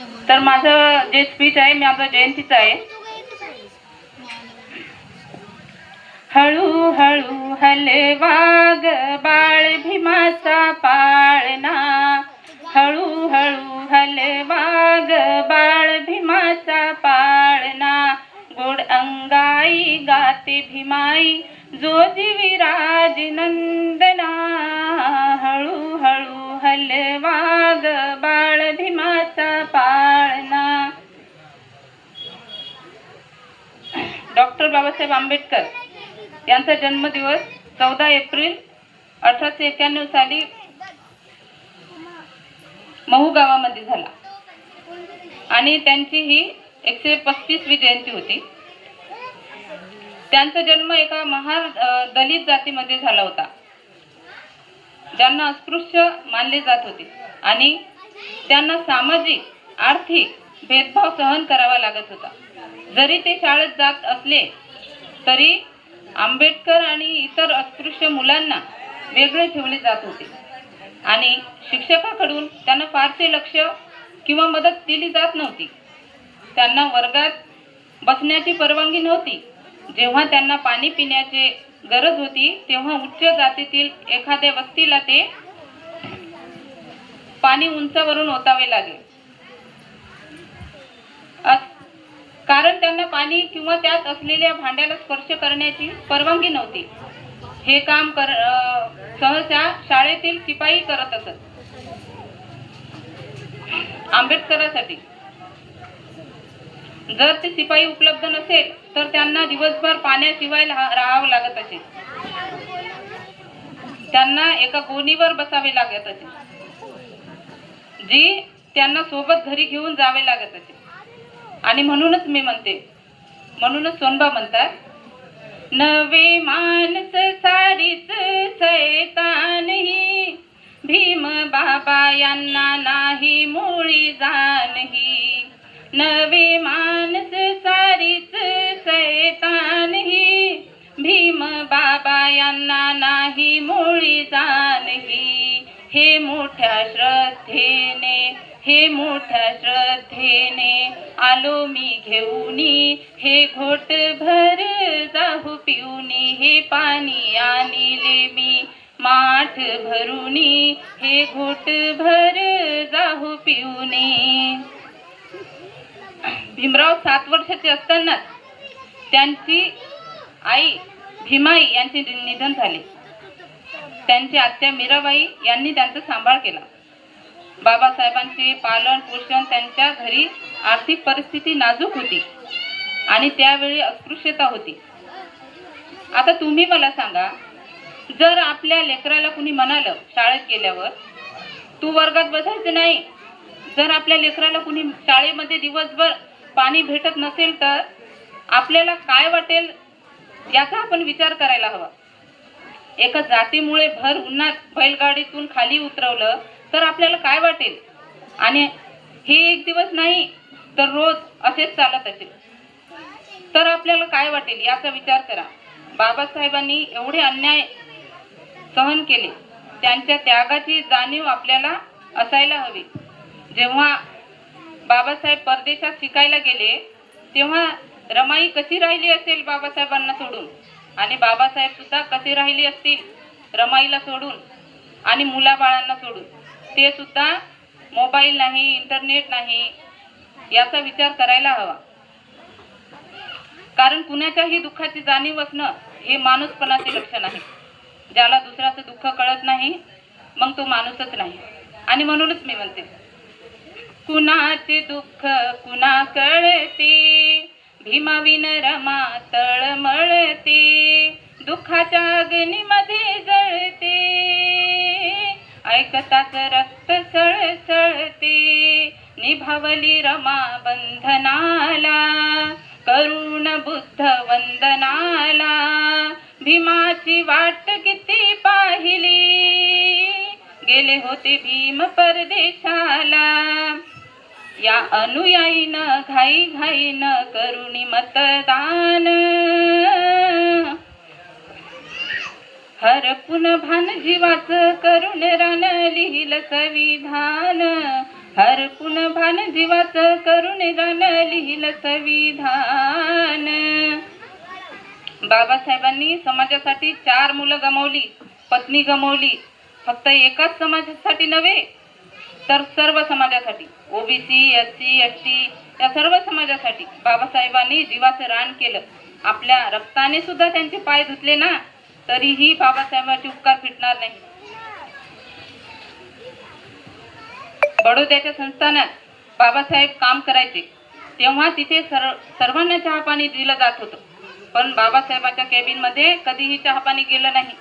तर माझं जे स्पीच आहे माझं जयंतीचं आहे. हळू हळू हलवा ग बाळ भीमाचा पाळणा, हळू हळू हलवा ग बाळ भीमाचा पाळणा, गोड अंगाई गाते भीमाई जो जीविराज नंदना, हळू हळू हलवा ग बाळ भीमाचा पाळणा. डॉक्टर बाबासाहेब आंबेडकर यांचा जन्मदिवस 14 एप्रिल 1891 साली महू गावामध्ये झाला आणि त्यांची ही 135वी जयंती होती. त्यांचा जन्म एका महार दलित जातीमध्ये झाला होता, ज्यांना अस्पृश्य मानले जात होते आणि त्यांना सामाजिक आर्थिक भेदभाव सहन करावा लागत होता. जरी ते शाळेत जात असले तरी आंबेडकर आणि इतर अस्पृश्य मुलांना वेगळे ठेवले जात होते आणि शिक्षकाकडून त्यांना फारसे लक्ष किंवा मदत दिली जात नव्हती. त्यांना वर्गात बसण्याची परवानगी नव्हती. जेव्हा त्यांना पाणी पिण्याची गरज होती तेव्हा उच्च जातीतील एखाद्या व्यक्तीला ते पाणी उंचावरून ओतावे लागे, कारण त्यांना पाणी किंवा त्यात असलेल्या भांड्याला स्पर्श करण्याची परवानगी नव्हती. हे काम सहसा शाळेतील शिपाई करत असत. आंबेडकरांसाठी जर ते शिपाई उपलब्ध नसेल तर त्यांना दिवसभर पाण्याशिवाय राहावं लागत असे. त्यांना एका गोणीवर बसावे लागत असे, जी त्यांना सोबत घरी घेऊन जावे लागत असे. आणि म्हणूनच मी म्हणते, म्हणूनच सोनबा म्हणतात, नवे माणस सारीच सैतान ही, भीम बाबा यांना नाही मुळी जाण ही. नवे माणस सारीच सैतान ही, भीम बाबा यांना नाही मुळी जाण ही. हे मोठ्या श्रद्धेने, हे मोठ्या श्रद्धेने आलो मी घेऊनी, हे घोट भर जाहू पिऊनी, हे पाणी आणले मी माठ भरूनी, हे घोट भर जाहू पिऊनी. भीमराव 7 वर्षाचे असताना त्यांची आई भीमाई यांचे निधन झाले. त्यांची आत्या मीराबाई यांनी त्यांचा सांभाळ केला. बाबासाहेबांचे पालन पोषण, त्यांच्या घरी आर्थिक परिस्थिती नाजूक होती आणि त्यावेळी अस्पृश्यता होती. आता तुम्ही मला सांगा, जर आपल्या लेकराला कुणी म्हणालं शाळेत गेल्यावर तू वर्गात बसायचं नाही, जर आपल्या लेकराला कुणी शाळेमध्ये दिवसभर पाणी भेटत नसेल तर आपल्याला काय वाटेल याचा आपण विचार करायला हवा. एका जातीमुळे भर उन्हात बैलगाडीतून खाली उतरवलं तर आपल्याला काय वाटेल, आणि हे एक दिवस नाही तर रोज असेच चालत असेल तर आपल्याला काय वाटेल याचा विचार करा. बाबासाहेबांनी एवढे अन्याय सहन केले, त्यांच्या त्यागाची जाणीव आपल्याला असायला हवी. जेव्हा बाबासाहेब परदेशात शिकायला गेले तेव्हा रमाई कशी राहिली असेल बाबासाहेबांना सोडून, आणि बाबासाहेब सुद्धा कसे राहिले असतील रमाईला सोडून आणि मुलाबाळांना सोडून. ते सुद्धा मोबाईल नाही, इंटरनेट नाही याचा विचार करायला हवा. कारण कुणाच्याही दुःखाची जाणीव असणं हे माणूसपणाचे लक्षण आहे. ज्याला दुसऱ्याचं दुःख कळत नाही मग तो माणूसच नाही. आणि म्हणूनच मी म्हणते, कुणाचे दुःख कुणा कळते, भीमाविन रमा तळमळते, दुःखाच्या अग्नीमध्ये जळते, ऐकताच रक्त सळसळते, निभावली रमा बंधनाला, करुण बुद्ध वंदनाला, भीमाची वाट किती पाहिली, गेले होते भीम परदेशाला. या अनुयायीनं घाई घाईनं करुणी मतदान, हरपून भान जीवाचं करून रान लिहिलं संविधान, हरपून भान जीवाचं करून गाण लिहिलं संविधान. बाबासाहेबांनी समाजासाठी 4 मुलं गमावली, पत्नी गमावली. फक्त एकाच समाजासाठी नव्हे तर सर्व समाजासाठी, ओबीसी, एससी, एसटी या सर्व समाजासाठी बाबासाहेबांनी जीवाचं रान केलं. आपल्या रक्ताने सुद्धा त्यांचे पाय धुतले ना, तरीही बाबासाहेबांचे उपकार फिटणार नाही. बडोद्याच्या संस्थानात बाबासाहेब काम करायचे तेव्हा तिथे सर्वांना चहा पाणी दिलं जात होतं, पण बाबासाहेबांच्या केबिन मध्ये कधीही चहा पाणी गेलं नाही.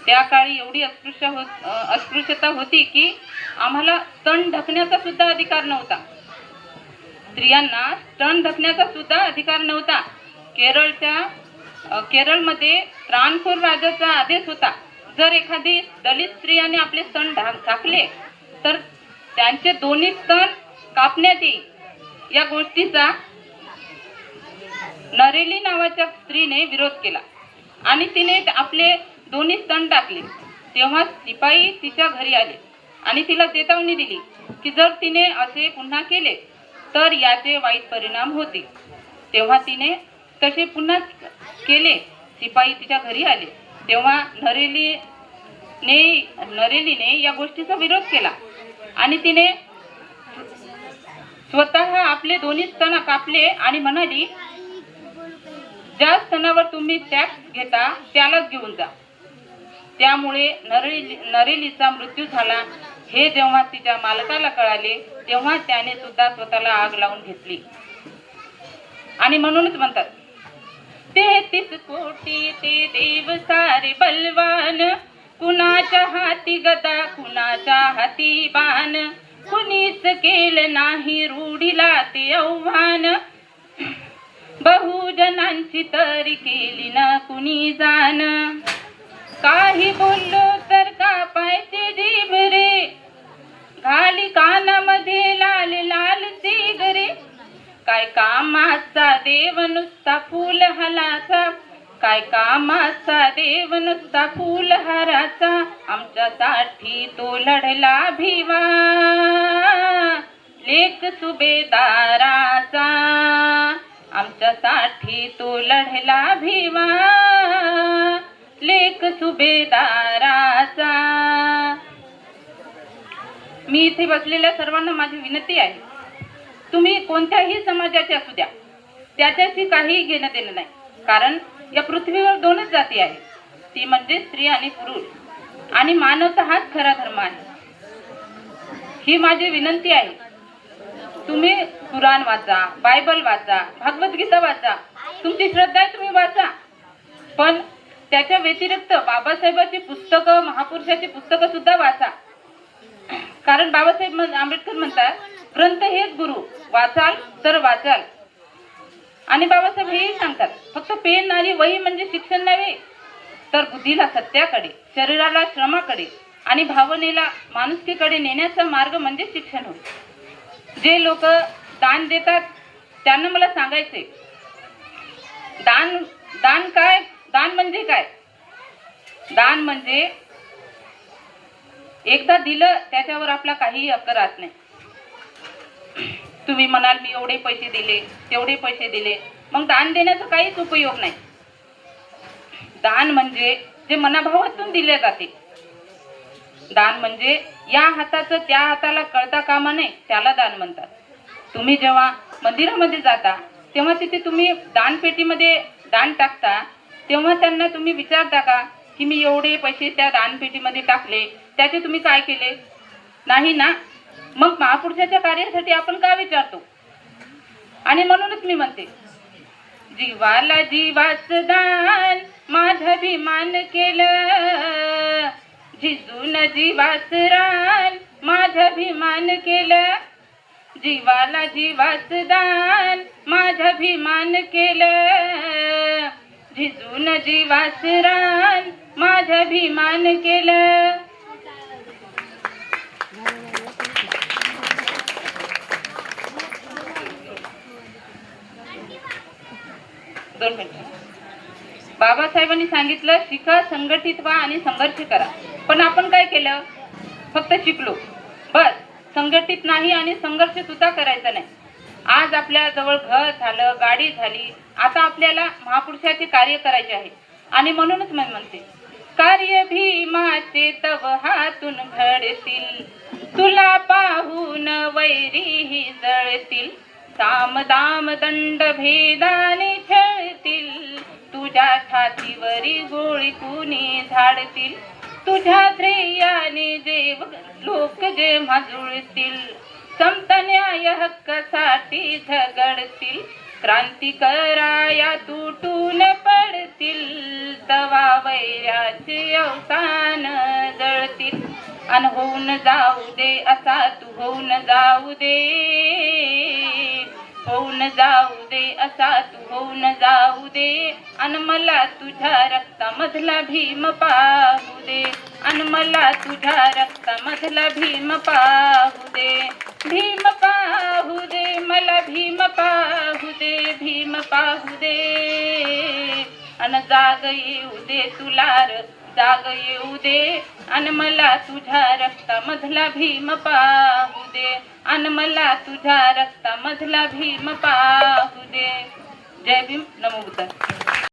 त्या काळी एवढी अस्पृश्यता होती की आम्हाला तण ढकण्याचा सुद्धा अधिकार नव्हता. स्त्रियांना तण ढकण्याचा सुद्धा अधिकार नव्हता. केरळमध्ये त्राणपूर राजाचा आदेश होता, जर एखादी दलित स्त्रियाने आपले स्तन झाकले तर त्यांचे दोन्ही स्तन कापण्यात येईल. या गोष्टीचा नरेली नावाच्या स्त्रीने विरोध केला आणि तिने आपले दोन्ही स्तन टाकले. तेव्हा शिपाई तिच्या घरी आले आणि तिला चेतावणी दिली की जर तिने असे पुन्हा केले तर याचे वाईट परिणाम होतील. तेव्हा तिने तसे पुन्हा केले. शिपाई तिच्या घरी आले तेव्हा नरेलीने या गोष्टीचा विरोध केला आणि तिने स्वतः आपले दोन्ही स्तन कापले आणि म्हणाली, ज्या स्तनावर तुम्ही टॅक्स घेता त्यालाच घेऊन जा. त्यामुळे नरेलीचा मृत्यू झाला. हे जेव्हा तिच्या मालकाला कळाले तेव्हा त्याने सुद्धा स्वतःला आग लावून घेतली. आणि म्हणूनच म्हणतात, 33 कोटी ते देव सारे बलवान, कुणाच्या हाती गदा कुणाच्या हाती बाण, कुणीच केलं नाही रूढीला ते आव्हान, बहुजनांची तरी केली ना कुणी जाण, काही बोललो तर कापायचे जीभ रे, घाली कानामध्ये लाल लाल सिगरे, काय कामाचा देव नुसता फूल हलाचा, काय कामाचा देव नुसता फूल हाराचा, आमच्यासाठी तो लढला भिवा लेक सुभेदाराचा, आमच्यासाठी तो लढला भिवा लेक सुभेदाराचा. मी इथे बसलेल्या सर्वांना माझी विनंती आहे, तुम्ही कोणत्याही समाजाचे असू द्या, त्याच्याशी काही घेणं देणं नाही. कारण या पृथ्वीवर 2च जाती आहेत, ती म्हणजे स्त्री आणि पुरुष, आणि मानवता हाच खरा धर्म आहे. ही माझी विनंती आहे. तुम्ही कुराण वाचा, बायबल वाचा, भगवद्गीता वाचा, तुमची श्रद्धा आहे तुम्ही वाचा, पण त्याच्या व्यतिरिक्त बाबासाहेबांची पुस्तकं, महापुरुषाची पुस्तकं सुद्धा वाचा. कारण बाबासाहेब आंबेडकर म्हणतात, ग्रंथ हेच गुरु, वाचाल तर वाचाल. आणि बाबासाहेब हेही सांगतात, फक्त पेन आणि वही म्हणजे शिक्षण नव्हे, तर बुद्धीला सत्याकडे, शरीराला श्रमाकडे आणि भावनेला माणुसकीकडे नेण्याचा मार्ग म्हणजे शिक्षण होय. जे लोक दान देतात त्यांना मला सांगायचे, दान काय? दान म्हणजे काय? दान म्हणजे एकदा दिलं त्याच्यावर आपला काहीही हक्क राहत नाही. तुम्ही म्हणाल मी एवढे पैसे दिले, तेवढे पैसे दिले, मग दान देण्याचा काहीच उपयोग नाही. दान म्हणजे जे मनाभावातून दिले जाते. दान म्हणजे या हाताचं त्या हाताला कळता कामा नये, त्याला दान म्हणतात. तुम्ही जेव्हा मंदिरामध्ये जाता तेव्हा तिथे तुम्ही दानपेटीमध्ये दान टाकता, तेव्हा त्यांना तुम्ही विचारता का की मी एवढे पैसे त्या दानपेटीमध्ये टाकले, त्याचे तुम्ही काय केले? नाही ना. मग महापुरुषाच्या कार्यासाठी आपण का विचारतो? आणि म्हणूनच मी म्हणते, जीवाला जीवाचं दान माझं अभिमान केलं, झिजून जीवाचं रान माझं अभिमान केलं, जीवाला जीवाचं दान माझं अभिमान केलं, झिजून जीवाचं रान माझं अभिमान केलं. बाबासाहेबांनी सांगितलं, शिका, संघटित व्हा आणि संघर्ष करा. पण आपण काय केलं? फक्त शिकलो बस, संघटित नाही आणि संघर्ष सुद्धा करायचा नाही. आज आपल्या जवळ घर झालं, गाडी झाली, आता आपल्याला महापुरुषाचे कार्य करायचे आहे. आणि म्हणूनच मी म्हणते, कार्य भीमाचे तव हातून घडतील, तुला पाहून वैरीही जळतील, साम दाम दंड भेदाने छळतील, तुझ्या छातीवरी गोळी कुणी झाडतील, तुझ्या ध्येयाने जे लोक जेव्हा जुळतील, समता न्याय हक्कासाठी झगडतील, क्रांती कराया तुटून पडतील, तवा वैराचे अवसान जळतील. अन होऊन जाऊ दे असा तू होऊन जाऊ दे, होऊन जाऊ दे असा तू होऊन जाऊ दे, अन मला तुझ्या रक्तामधला भीम पाहू दे, अन मला तुझ्या रक्तामधला भीम पाहू दे, भीम पाहू दे, मला भीम पाहू दे, भीम पाहू दे, अन जाग येऊ दे तुला र, जाग येऊ दे, अन मला तुझ्या रक्तामधला भीम पाहू दे, अन मला तुझ्या रक्तामधला भीम पाहू दे. जय भीम, नमो बुद्धाय.